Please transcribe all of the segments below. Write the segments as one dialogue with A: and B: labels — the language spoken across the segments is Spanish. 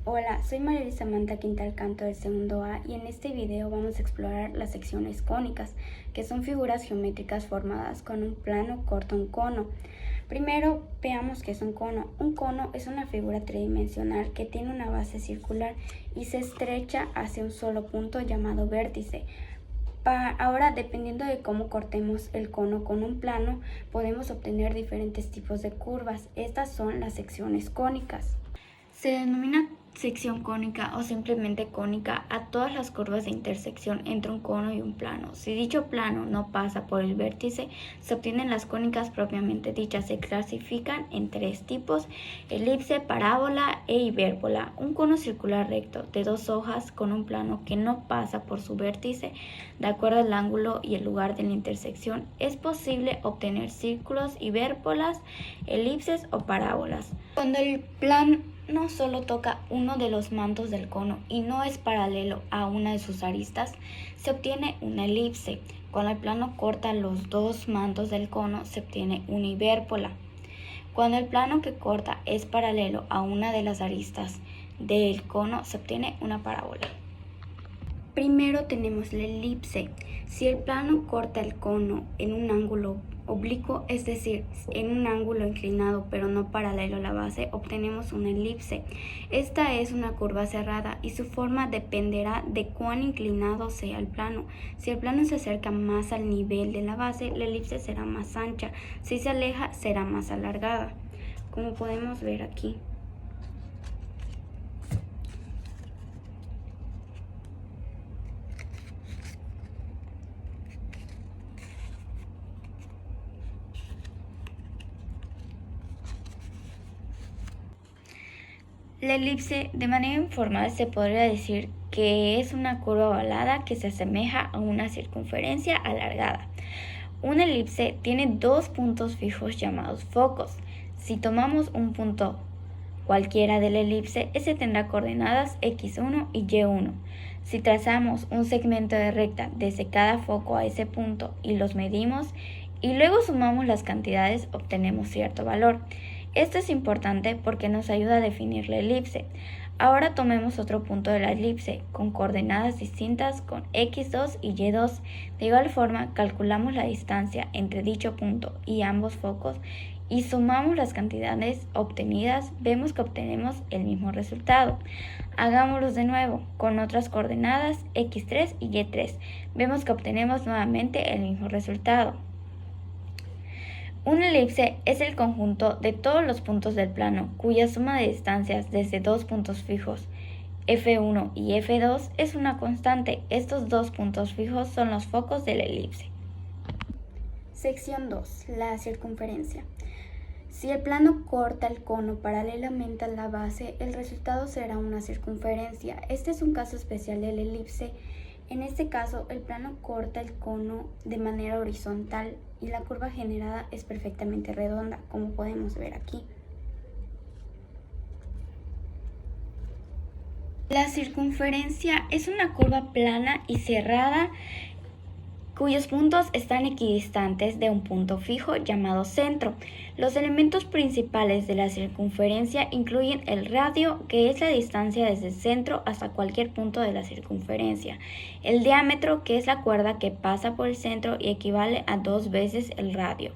A: Hola, soy María Samantha Quintal Canto del segundo A y en este video vamos a explorar las secciones cónicas, que son figuras geométricas formadas con un plano corta un cono. Primero veamos qué es un cono. Un cono es una figura tridimensional que tiene una base circular y se estrecha hacia un solo punto llamado vértice. Ahora, dependiendo de cómo cortemos el cono con un plano, podemos obtener diferentes tipos de curvas. Estas son las secciones cónicas. Se denomina sección cónica o simplemente cónica a todas las curvas de intersección entre un cono y un plano. Si dicho plano no pasa por el vértice, se obtienen las cónicas propiamente dichas. Se clasifican en tres tipos: elipse, parábola e hipérbola. Un cono circular recto de dos hojas con un plano que no pasa por su vértice, de acuerdo al ángulo y el lugar de la intersección. Es posible obtener círculos, hipérbolas, elipses o parábolas. Cuando el plano solo toca uno de los mandos del cono y no es paralelo a una de sus aristas, se obtiene una elipse. Cuando el plano corta los dos mandos del cono, se obtiene una hipérbola. Cuando el plano que corta es paralelo a una de las aristas del cono, se obtiene una parábola. Primero tenemos la elipse. Si el plano corta el cono en un ángulo oblicuo, es decir, en un ángulo inclinado pero no paralelo a la base, obtenemos una elipse. Esta es una curva cerrada y su forma dependerá de cuán inclinado sea el plano. Si el plano se acerca más al nivel de la base, la elipse será más ancha. Si se aleja, será más alargada, como podemos ver aquí. La elipse, de manera informal, se podría decir que es una curva ovalada que se asemeja a una circunferencia alargada. Una elipse tiene dos puntos fijos llamados focos. Si tomamos un punto cualquiera de la elipse, ese tendrá coordenadas x1 y y1. Si trazamos un segmento de recta desde cada foco a ese punto y los medimos y luego sumamos las cantidades, obtenemos cierto valor. Esto es importante porque nos ayuda a definir la elipse. Ahora tomemos otro punto de la elipse con coordenadas distintas con x2 y y2. De igual forma, calculamos la distancia entre dicho punto y ambos focos y sumamos las cantidades obtenidas, vemos que obtenemos el mismo resultado. Hagámoslo de nuevo con otras coordenadas x3 y y3. Vemos que obtenemos nuevamente el mismo resultado. Una elipse es el conjunto de todos los puntos del plano cuya suma de distancias desde dos puntos fijos, f1 y f2, es una constante. Estos dos puntos fijos son los focos de la elipse. Sección 2. La circunferencia. Si el plano corta el cono paralelamente a la base, el resultado será una circunferencia. Este es un caso especial de la elipse. En este caso, el plano corta el cono de manera horizontal y la curva generada es perfectamente redonda, como podemos ver aquí. La circunferencia es una curva plana y cerrada cuyos puntos están equidistantes de un punto fijo llamado centro. Los elementos principales de la circunferencia incluyen el radio, que es la distancia desde el centro hasta cualquier punto de la circunferencia, el diámetro, que es la cuerda que pasa por el centro y equivale a 2 veces el radio,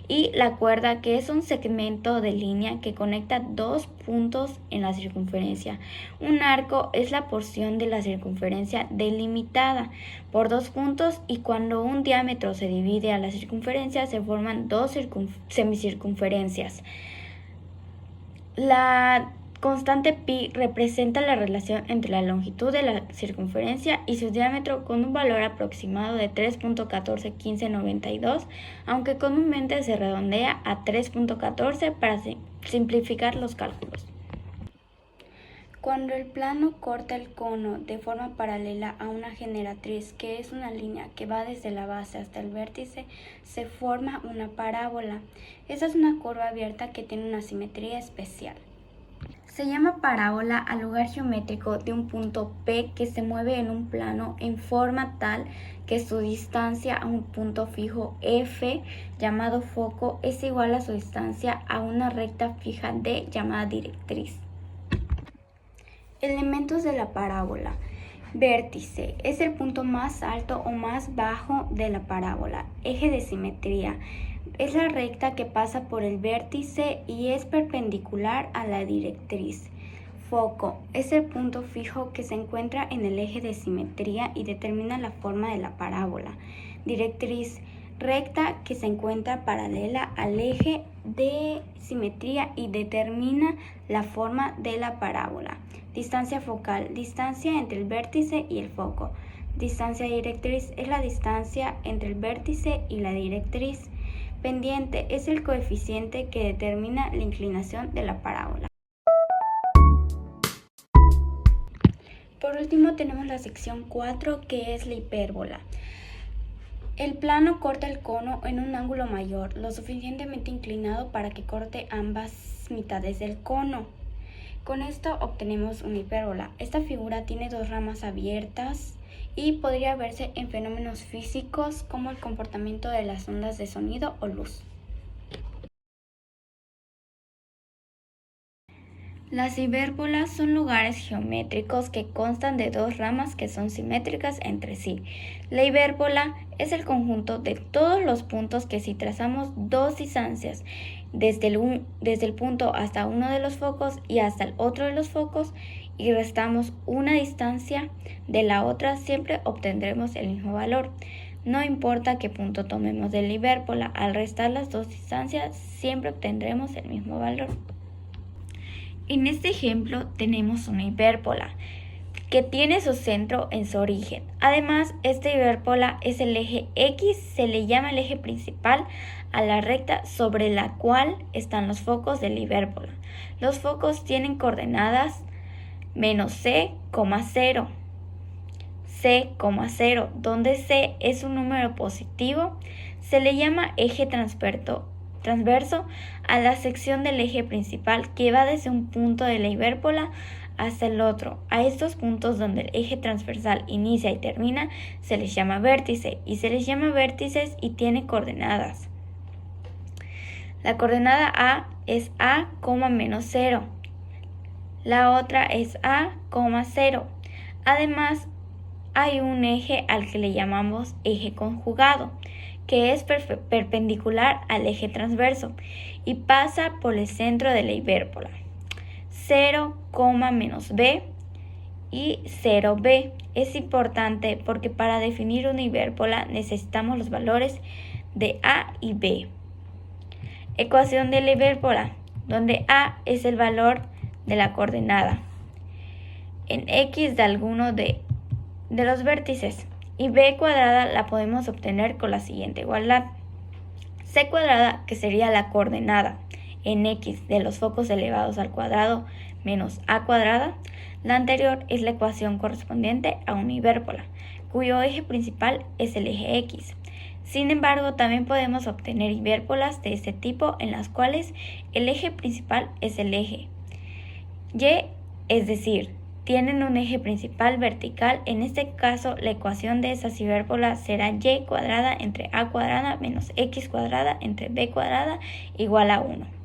A: y la cuerda, que es un segmento de línea que conecta dos puntos en la circunferencia. Un arco es la porción de la circunferencia delimitada por dos puntos, y cuando un diámetro se divide a la circunferencia se forman dos semicircunferencias. La constante pi representa la relación entre la longitud de la circunferencia y su diámetro, con un valor aproximado de 3.141592, aunque comúnmente se redondea a 3.14 para simplificar los cálculos. Cuando el plano corta el cono de forma paralela a una generatriz, que es una línea que va desde la base hasta el vértice, se forma una parábola. Esta es una curva abierta que tiene una simetría especial. Se llama parábola al lugar geométrico de un punto P que se mueve en un plano en forma tal que su distancia a un punto fijo F, llamado foco, es igual a su distancia a una recta fija D, llamada directriz. Elementos de la parábola. Vértice es el punto más alto o más bajo de la parábola. Eje de simetría es la recta que pasa por el vértice y es perpendicular a la directriz. Foco es el punto fijo que se encuentra en el eje de simetría y determina la forma de la parábola. Directriz, recta que se encuentra paralela al eje de simetría y determina la forma de la parábola. Distancia focal, distancia entre el vértice y el foco. Distancia directriz es la distancia entre el vértice y la directriz. Pendiente es el coeficiente que determina la inclinación de la parábola. Por último tenemos la sección 4, que es la hipérbola. El plano corta el cono en un ángulo mayor, lo suficientemente inclinado para que corte ambas mitades del cono. Con esto obtenemos una hipérbola. Esta figura tiene dos ramas abiertas y podría verse en fenómenos físicos como el comportamiento de las ondas de sonido o luz. Las hipérbolas son lugares geométricos que constan de dos ramas que son simétricas entre sí. La hipérbola es el conjunto de todos los puntos que si trazamos dos distancias desde el punto hasta uno de los focos y hasta el otro de los focos y restamos una distancia de la otra, siempre obtendremos el mismo valor. No importa qué punto tomemos de la hipérbola, al restar las dos distancias siempre obtendremos el mismo valor. En este ejemplo tenemos una hipérbola que tiene su centro en su origen. Además, esta hipérbola es el eje X, se le llama el eje principal a la recta sobre la cual están los focos de la hipérbola. Los focos tienen coordenadas menos c, 0, c, 0, donde c es un número positivo. Se le llama eje transverso a la sección del eje principal que va desde un punto de la hipérbola hasta el otro. A estos puntos donde el eje transversal inicia y termina se les llama vértice y se les llama vértices y tiene coordenadas. La coordenada A es A, menos 0. La otra es A, 0. Además, hay un eje al que le llamamos eje conjugado, que es perpendicular al eje transverso y pasa por el centro de la hipérbola. 0, menos b y 0b. Es importante porque para definir una hipérbola necesitamos los valores de a y b. Ecuación de la hipérbola, donde a es el valor de la coordenada en x de alguno de los vértices, y b cuadrada la podemos obtener con la siguiente igualdad. C cuadrada, que sería la coordenada en x de los focos elevados al cuadrado menos a cuadrada. La anterior es la ecuación correspondiente a una hipérbola, cuyo eje principal es el eje x. Sin embargo, también podemos obtener hipérbolas de este tipo en las cuales el eje principal es el eje y, es decir, tienen un eje principal vertical. En este caso, la ecuación de esas hipérbolas será y cuadrada entre a cuadrada menos x cuadrada entre b cuadrada igual a 1.